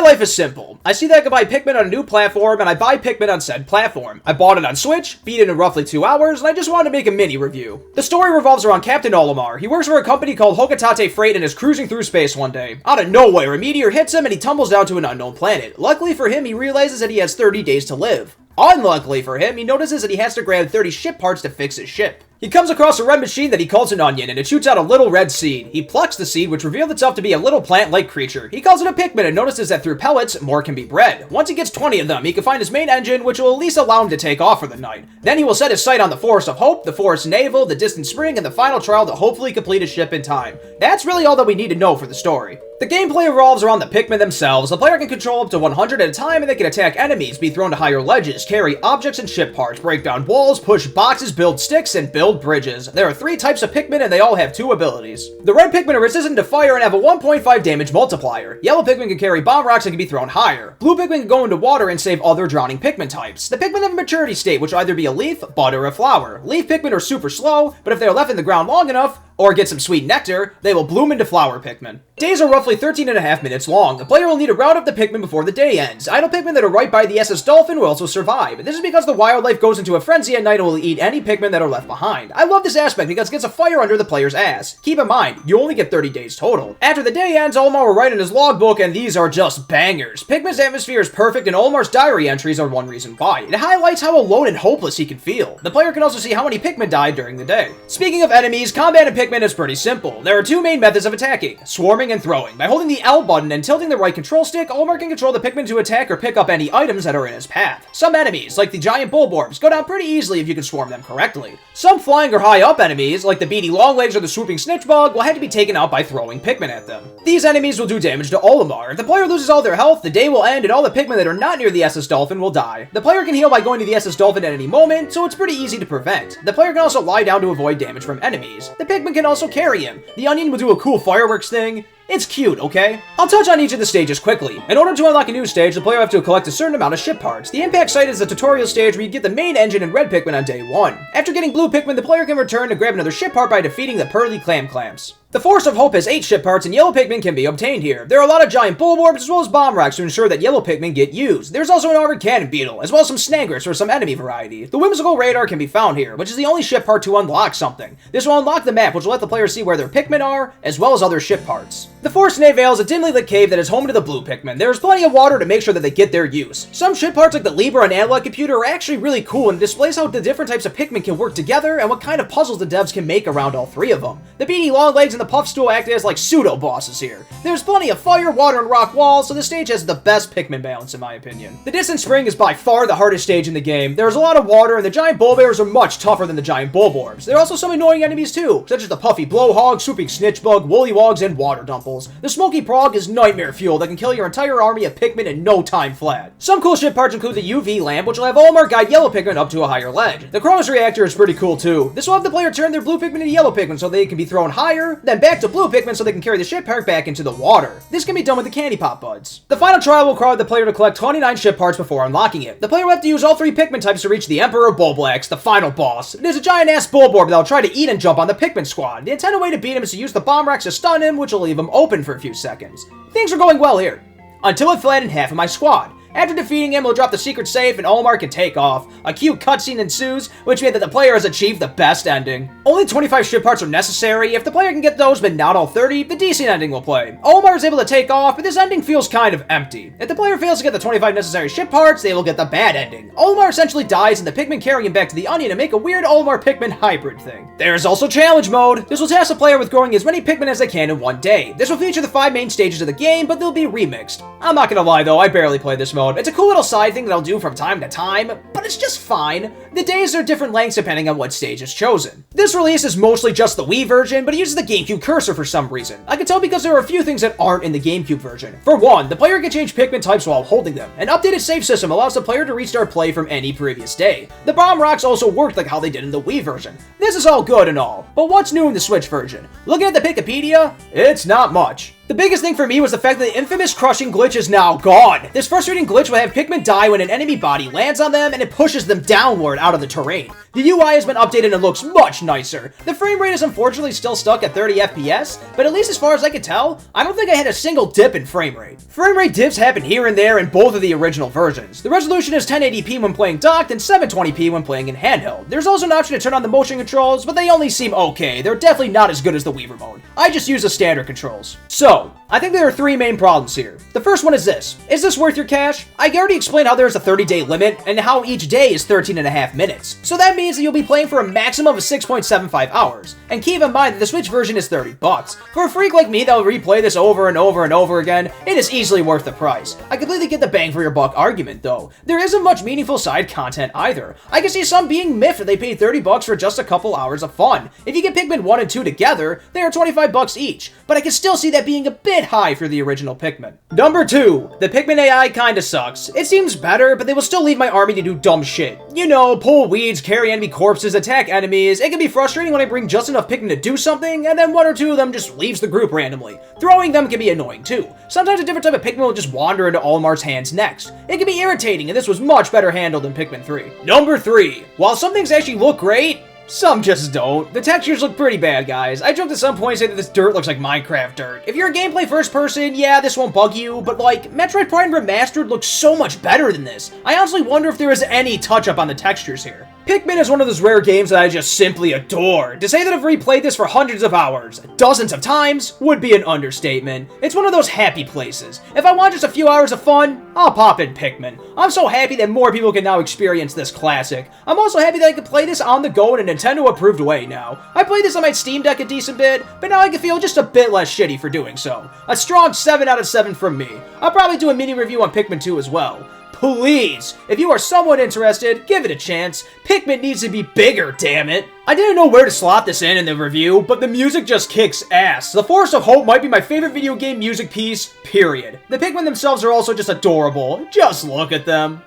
life is simple. I see that I can buy Pikmin on a new platform, and I buy Pikmin on said platform. I bought it on Switch, beat it in roughly 2 hours, and I just wanted to make a mini review. The story revolves around Captain Olimar. He works for a company called Hokotate Freight and is cruising through space one day. Out of nowhere, a meteor hits him and he tumbles down to an unknown planet. Luckily for him, he realizes that he has 30 days to live. Unluckily for him, he notices that he has to grab 30 ship parts to fix his ship. He comes across a red machine that he calls an onion, and it shoots out a little red seed. He plucks the seed, which revealed itself to be a little plant-like creature. He calls it a Pikmin and notices that through pellets, more can be bred. Once he gets 20 of them, he can find his main engine, which will at least allow him to take off for the night. Then he will set his sight on the Forest of Hope, the Forest Navel, the Distant Spring, and the final trial to hopefully complete his ship in time. That's really all that we need to know for the story. The gameplay revolves around the Pikmin themselves. The player can control up to 100 at a time, and they can attack enemies, be thrown to higher ledges, carry objects and ship parts, break down walls, push boxes, build sticks, and build bridges. There are 3 types of Pikmin, and they all have 2 abilities. The red Pikmin are resistant to fire and have a 1.5 damage multiplier. Yellow Pikmin can carry bomb rocks and can be thrown higher. Blue Pikmin can go into water and save other drowning Pikmin types. The Pikmin have a maturity state, which will either be a leaf, bud, or a flower. Leaf Pikmin are super slow, but if they are left in the ground long enough, or get some sweet nectar, they will bloom into flower Pikmin. Days are roughly 13.5 minutes long. The player will need to round up the Pikmin before the day ends. Idle Pikmin that are right by the SS Dolphin will also survive. This is because the wildlife goes into a frenzy at night and will eat any Pikmin that are left behind. I love this aspect because it gets a fire under the player's ass. Keep in mind, you only get 30 days total. After the day ends, Olimar will write in his logbook, and these are just bangers. Pikmin's atmosphere is perfect, and Olimar's diary entries are one reason why. It highlights how alone and hopeless he can feel. The player can also see how many Pikmin died during the day. Speaking of enemies, combat in Pikmin is pretty simple. There are 2 main methods of attacking, swarming and throwing. By holding the L button and tilting the right control stick, Olimar can control the Pikmin to attack or pick up any items that are in his path. Some enemies, like the giant bulborbs, go down pretty easily if you can swarm them correctly. Some flying or high up enemies, like the beady longlegs or the swooping snitchbug, will have to be taken out by throwing Pikmin at them. These enemies will do damage to Olimar. If the player loses all their health, the day will end and all the Pikmin that are not near the SS Dolphin will die. The player can heal by going to the SS Dolphin at any moment, so it's pretty easy to prevent. The player can also lie down to avoid damage from enemies. The Pikmin can also carry him. The onion will do a cool fireworks thing. It's cute, okay? I'll touch on each of the stages quickly. In order to unlock a new stage, the player will have to collect a certain amount of ship parts. The impact site is the tutorial stage where you get the main engine and red Pikmin on day 1. After getting blue Pikmin, the player can return to grab another ship part by defeating the pearly clamps. The Forest of Hope has 8 ship parts, and yellow Pikmin can be obtained here. There are a lot of giant bulborbs as well as bomb rocks to ensure that yellow Pikmin get used. There's also an armored cannon beetle, as well as some snaggers for some enemy variety. The whimsical radar can be found here, which is the only ship part to unlock something. This will unlock the map, which will let the player see where their Pikmin are, as well as other ship parts. The Forest Navel is a dimly lit cave that is home to the blue Pikmin. There is plenty of water to make sure that they get their use. Some ship parts like the Libra and Analog computer are actually really cool and displays how the different types of Pikmin can work together and what kind of puzzles the devs can make around all 3 of them. The beady longlegs and the puff stool act as like pseudo-bosses here. There's plenty of fire, water, and rock walls, so the stage has the best Pikmin balance in my opinion. The Distant Spring is by far the hardest stage in the game. There's a lot of water, and the giant bulbears are much tougher than the giant bulborbs. There are also some annoying enemies too, such as the puffy blowhog, swooping snitchbug, woollywogs, and water dumples. The smoky prog is nightmare fuel that can kill your entire army of Pikmin in no time flat. Some cool ship parts include the UV lamp, which will have Olimar guide yellow Pikmin up to a higher ledge. The Cronus reactor is pretty cool too. This will have the player turn their blue Pikmin into yellow Pikmin so they can be thrown higher, then back to blue Pikmin so they can carry the ship part back into the water. This can be done with the candy pop buds. The final trial will require the player to collect 29 ship parts before unlocking it. The player will have to use all 3 Pikmin types to reach the Emperor Bulblax, the final boss. It is a giant ass bulborb that will try to eat and jump on the Pikmin squad. The intended way to beat him is to use the bomb rocks to stun him, which will leave him open for a few seconds. Things are going well here, until it flattened half of my squad. After defeating him, he'll drop the secret safe and Olimar can take off. A cute cutscene ensues, which means that the player has achieved the best ending. Only 25 ship parts are necessary. If the player can get those, but not all 30, the decent ending will play. Olimar is able to take off, but this ending feels kind of empty. If the player fails to get the 25 necessary ship parts, they will get the bad ending. Olimar essentially dies, and the Pikmin carry him back to the Onion and make a weird Olimar-Pikmin hybrid thing. There's also challenge mode. This will task the player with growing as many Pikmin as they can in one day. This will feature the 5 main stages of the game, but they'll be remixed. I'm not gonna lie though, I barely play this mode. It's a cool little side thing that I'll do from time to time, but it's just fine. The days are different lengths depending on what stage is chosen. This release is mostly just the Wii version, but it uses the GameCube cursor for some reason. I can tell because there are a few things that aren't in the GameCube version. For one, the player can change Pikmin types while holding them. An updated save system allows the player to restart play from any previous day. The bomb rocks also worked like how they did in the Wii version. This is all good and all, but what's new in the Switch version? Looking at the Wikipedia, it's not much. The biggest thing for me was the fact that the infamous crushing glitch is now gone. This frustrating glitch will have Pikmin die when an enemy body lands on them and it pushes them downward out of the terrain. The UI has been updated and looks much nicer. The frame rate is unfortunately still stuck at 30 FPS, but at least as far as I can tell, I don't think I had a single dip in frame rate. Frame rate dips happen here and there in both of the original versions. The resolution is 1080p when playing docked and 720p when playing in handheld. There's also an option to turn on the motion controls, but they only seem okay. They're definitely not as good as the Wii Remote. I just use the standard controls. So, I think there are three main problems here. The first one is this. Is this worth your cash? I already explained how there's a 30-day limit and how each day is 13.5 minutes. So that means that you'll be playing for a maximum of 6.75 hours. And keep in mind that the Switch version is $30. For a freak like me that will replay this over and over and over again, it is easily worth the price. I completely get the bang for your buck argument though. There isn't much meaningful side content either. I can see some being miffed that they paid $30 for just a couple hours of fun. If you get Pikmin 1 and 2 together, they are $25 each. But I can still see that being a bit high for the original Pikmin. Number 2. The Pikmin AI kinda sucks. It seems better, but they will still leave my army to do dumb shit. You know, pull weeds, carry enemy corpses, attack enemies. It can be frustrating when I bring just enough Pikmin to do something, and then one or two of them just leaves the group randomly. Throwing them can be annoying too. Sometimes a different type of Pikmin will just wander into Olimar's hands next. It can be irritating, and this was much better handled in Pikmin 3. Number 3. While some things actually look great, some just don't. The textures look pretty bad, guys. I joked at some point saying that this dirt looks like Minecraft dirt. If you're a gameplay first person, yeah, this won't bug you, but like, Metroid Prime Remastered looks so much better than this. I honestly wonder if there is any touch-up on the textures here. Pikmin is one of those rare games that I just simply adore. To say that I've replayed this for hundreds of hours, dozens of times, would be an understatement. It's one of those happy places. If I want just a few hours of fun, I'll pop in Pikmin. I'm so happy that more people can now experience this classic. I'm also happy that I can play this on the go in a Nintendo-approved way now. I played this on my Steam Deck a decent bit, but now I can feel just a bit less shitty for doing so. A strong 7 out of 7 from me. I'll probably do a mini review on Pikmin 2 as well. Please, if you are somewhat interested, give it a chance. Pikmin needs to be bigger, damn it. I didn't know where to slot this in the review, but the music just kicks ass. The Forest of Hope might be my favorite video game music piece, period. The Pikmin themselves are also just adorable. Just look at them.